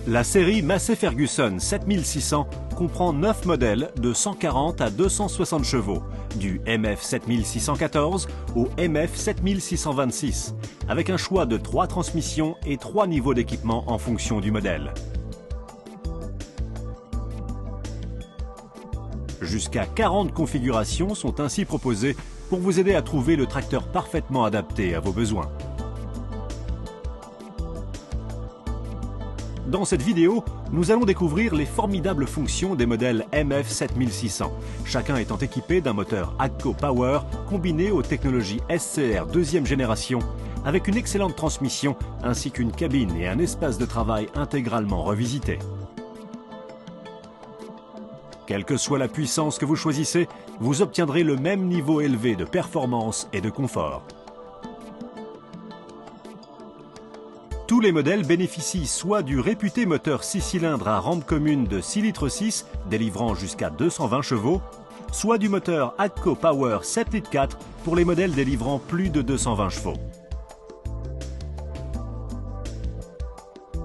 La série Massey-Ferguson 7600 comprend 9 modèles de 140 à 260 chevaux, du MF 7614 au MF 7626, avec un choix de 3 transmissions et 3 niveaux d'équipement en fonction du modèle. Jusqu'à 40 configurations sont ainsi proposées pour vous aider à trouver le tracteur parfaitement adapté à vos besoins. Dans cette vidéo, nous allons découvrir les formidables fonctions des modèles MF 7600, chacun étant équipé d'un moteur AGCO Power combiné aux technologies SCR deuxième génération, avec une excellente transmission ainsi qu'une cabine et un espace de travail intégralement revisités. Quelle que soit la puissance que vous choisissez, vous obtiendrez le même niveau élevé de performance et de confort. Tous les modèles bénéficient soit du réputé moteur 6 cylindres à rampe commune de 6 litres 6, délivrant jusqu'à 220 chevaux, soit du moteur AGCO Power 7 litres 4 pour les modèles délivrant plus de 220 chevaux.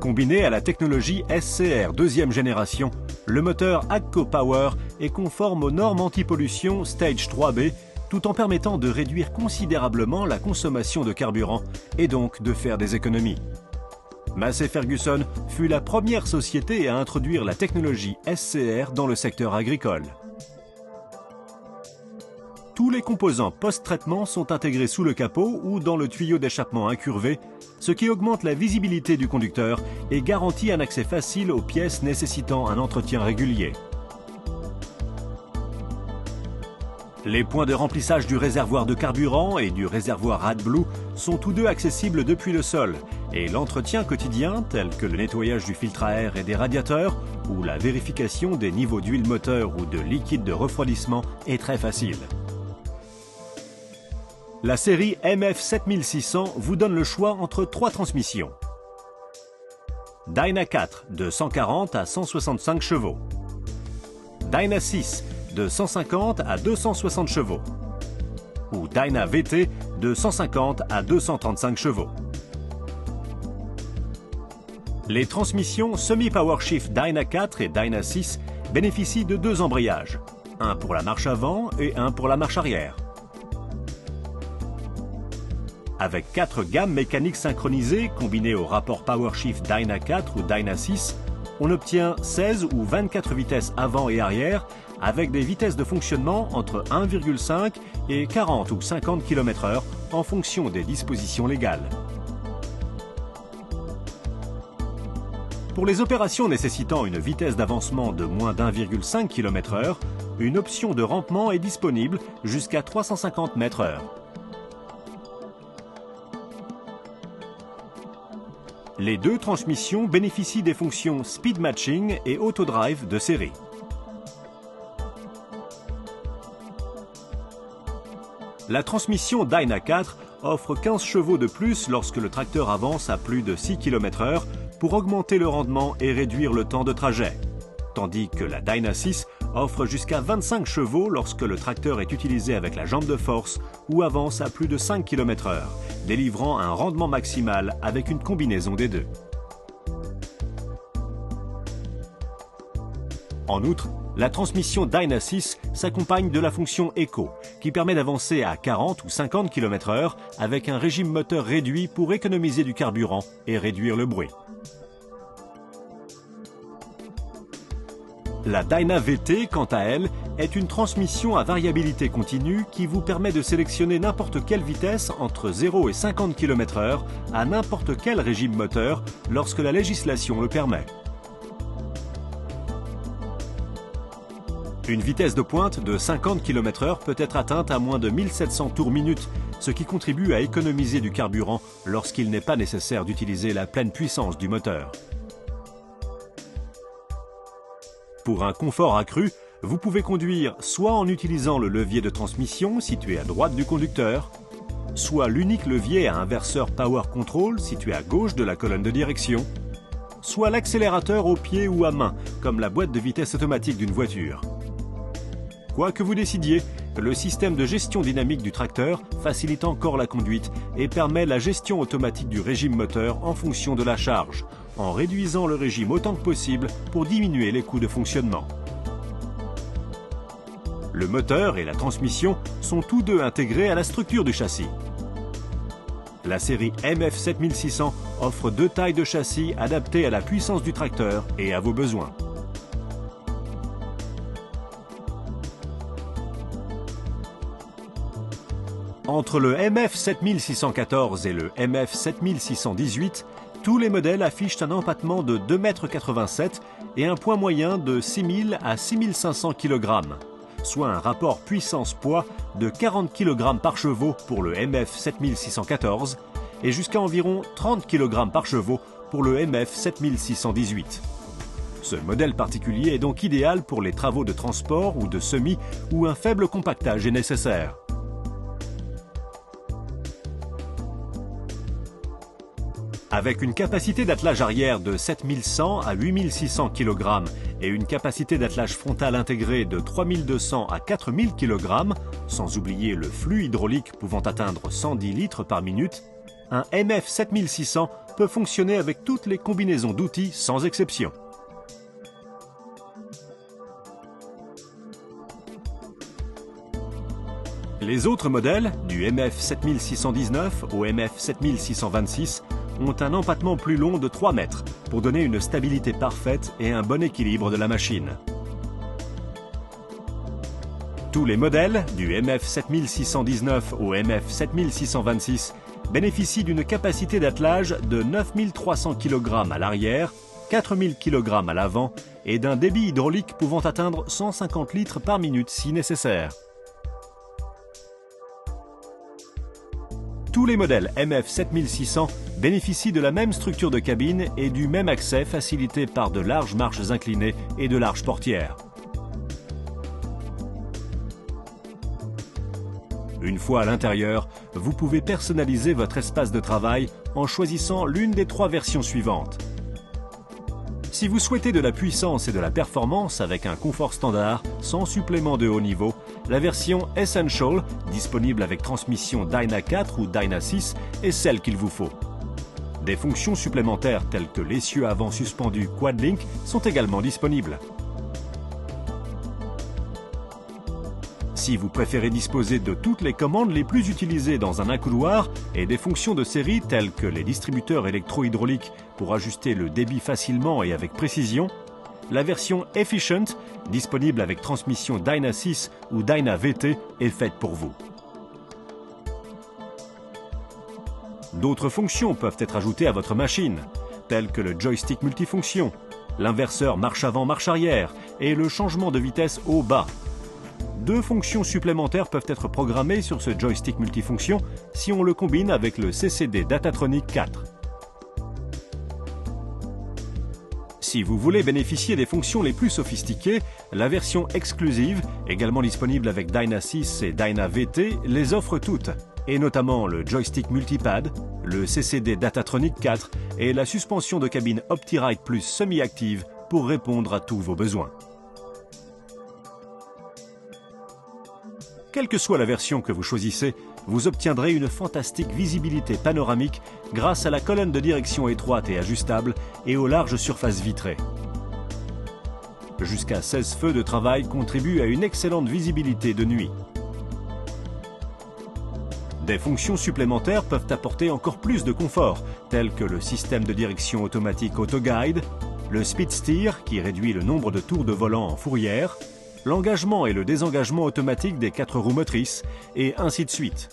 Combiné à la technologie SCR deuxième génération, le moteur AGCO Power est conforme aux normes anti-pollution Stage 3B, tout en permettant de réduire considérablement la consommation de carburant et donc de faire des économies. Massey-Ferguson fut la première société à introduire la technologie SCR dans le secteur agricole. Tous les composants post-traitement sont intégrés sous le capot ou dans le tuyau d'échappement incurvé, ce qui augmente la visibilité du conducteur et garantit un accès facile aux pièces nécessitant un entretien régulier. Les points de remplissage du réservoir de carburant et du réservoir AdBlue sont tous deux accessibles depuis le sol et l'entretien quotidien, tel que le nettoyage du filtre à air et des radiateurs ou la vérification des niveaux d'huile moteur ou de liquide de refroidissement est très facile. La série MF 7600 vous donne le choix entre 3 transmissions. Dyna 4 de 140 à 165 chevaux. Dyna 6 de 150 à 260 chevaux. Ou Dyna VT de 150 à 235 chevaux. Les transmissions semi-PowerShift Dyna 4 et Dyna 6 bénéficient de 2 embrayages, un pour la marche avant et un pour la marche arrière. Avec 4 gammes mécaniques synchronisées combinées au rapport PowerShift Dyna 4 ou Dyna 6, on obtient 16 ou 24 vitesses avant et arrière avec des vitesses de fonctionnement entre 1,5 et 40 ou 50 km/h en fonction des dispositions légales. Pour les opérations nécessitant une vitesse d'avancement de moins d'1,5 km/h, une option de rampement est disponible jusqu'à 350 m/h. Les 2 transmissions bénéficient des fonctions Speed Matching et Autodrive de série. La transmission Dyna 4 offre 15 chevaux de plus lorsque le tracteur avance à plus de 6 km/h pour augmenter le rendement et réduire le temps de trajet, tandis que la Dyna 6 offre jusqu'à 25 chevaux lorsque le tracteur est utilisé avec la jambe de force ou avance à plus de 5 km/h, délivrant un rendement maximal avec une combinaison des deux. En outre, la transmission Dyna 6 s'accompagne de la fonction Eco, qui permet d'avancer à 40 ou 50 km/h avec un régime moteur réduit pour économiser du carburant et réduire le bruit. La Dyna VT, quant à elle, est une transmission à variabilité continue qui vous permet de sélectionner n'importe quelle vitesse entre 0 et 50 km/h à n'importe quel régime moteur lorsque la législation le permet. Une vitesse de pointe de 50 km/h peut être atteinte à moins de 1700 tours minute, ce qui contribue à économiser du carburant lorsqu'il n'est pas nécessaire d'utiliser la pleine puissance du moteur. Pour un confort accru, vous pouvez conduire soit en utilisant le levier de transmission situé à droite du conducteur, soit l'unique levier à inverseur Power Control situé à gauche de la colonne de direction, soit l'accélérateur au pied ou à main, comme la boîte de vitesse automatique d'une voiture. Quoi que vous décidiez, le système de gestion dynamique du tracteur facilite encore la conduite et permet la gestion automatique du régime moteur en fonction de la charge, en réduisant le régime autant que possible pour diminuer les coûts de fonctionnement. Le moteur et la transmission sont tous deux intégrés à la structure du châssis. La série MF7600 offre 2 tailles de châssis adaptées à la puissance du tracteur et à vos besoins. Entre le MF7614 et le MF7618, tous les modèles affichent un empattement de 2,87 m et un poids moyen de 6000 à 6500 kg, soit un rapport puissance-poids de 40 kg par chevaux pour le MF7614 et jusqu'à environ 30 kg par chevaux pour le MF7618. Ce modèle particulier est donc idéal pour les travaux de transport ou de semis où un faible compactage est nécessaire. Avec une capacité d'attelage arrière de 7100 à 8600 kg et une capacité d'attelage frontal intégrée de 3200 à 4000 kg, sans oublier le flux hydraulique pouvant atteindre 110 litres par minute, un MF7600 peut fonctionner avec toutes les combinaisons d'outils sans exception. Les autres modèles, du MF7619 au MF7626, ont un empattement plus long de 3 mètres pour donner une stabilité parfaite et un bon équilibre de la machine. Tous les modèles, du MF7619 au MF7626, bénéficient d'une capacité d'attelage de 9300 kg à l'arrière, 4000 kg à l'avant et d'un débit hydraulique pouvant atteindre 150 litres par minute si nécessaire. Tous les modèles MF7600 bénéficient de la même structure de cabine et du même accès facilité par de larges marches inclinées et de larges portières. Une fois à l'intérieur, vous pouvez personnaliser votre espace de travail en choisissant l'une des 3 versions suivantes. Si vous souhaitez de la puissance et de la performance avec un confort standard, sans supplément de haut niveau, la version Essential, disponible avec transmission Dyna 4 ou Dyna 6, est celle qu'il vous faut. Des fonctions supplémentaires telles que l'essieu avant suspendu Quadlink sont également disponibles. Si vous préférez disposer de toutes les commandes les plus utilisées dans un accoudoir et des fonctions de série telles que les distributeurs électro-hydrauliques pour ajuster le débit facilement et avec précision, la version Efficient, disponible avec transmission Dyna 6 ou Dyna VT, est faite pour vous. D'autres fonctions peuvent être ajoutées à votre machine, telles que le joystick multifonction, l'inverseur marche avant-marche arrière et le changement de vitesse haut-bas. 2 fonctions supplémentaires peuvent être programmées sur ce joystick multifonction si on le combine avec le CCD Datatronic 4. Si vous voulez bénéficier des fonctions les plus sophistiquées, la version exclusive, également disponible avec Dyna 6 et Dyna VT, les offre toutes, et notamment le joystick multipad, le CCD Datatronic 4 et la suspension de cabine OptiRide Plus semi-active pour répondre à tous vos besoins. Quelle que soit la version que vous choisissez, vous obtiendrez une fantastique visibilité panoramique grâce à la colonne de direction étroite et ajustable et aux larges surfaces vitrées. Jusqu'à 16 feux de travail contribuent à une excellente visibilité de nuit. Des fonctions supplémentaires peuvent apporter encore plus de confort, tels que le système de direction automatique AutoGuide, le Speed Steer qui réduit le nombre de tours de volant en fourrière, l'engagement et le désengagement automatique des 4 roues motrices, et ainsi de suite.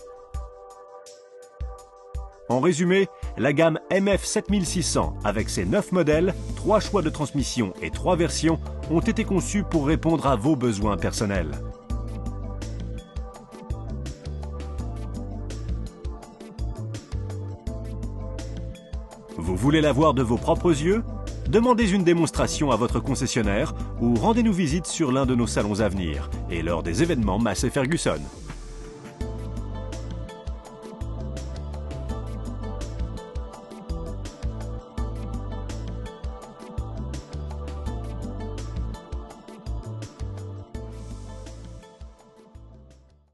En résumé, la gamme MF7600, avec ses 9 modèles, 3 choix de transmission et 3 versions, ont été conçus pour répondre à vos besoins personnels. Vous voulez la voir de vos propres yeux ? Demandez une démonstration à votre concessionnaire ou rendez-nous visite sur l'un de nos salons à venir et lors des événements Massey Ferguson.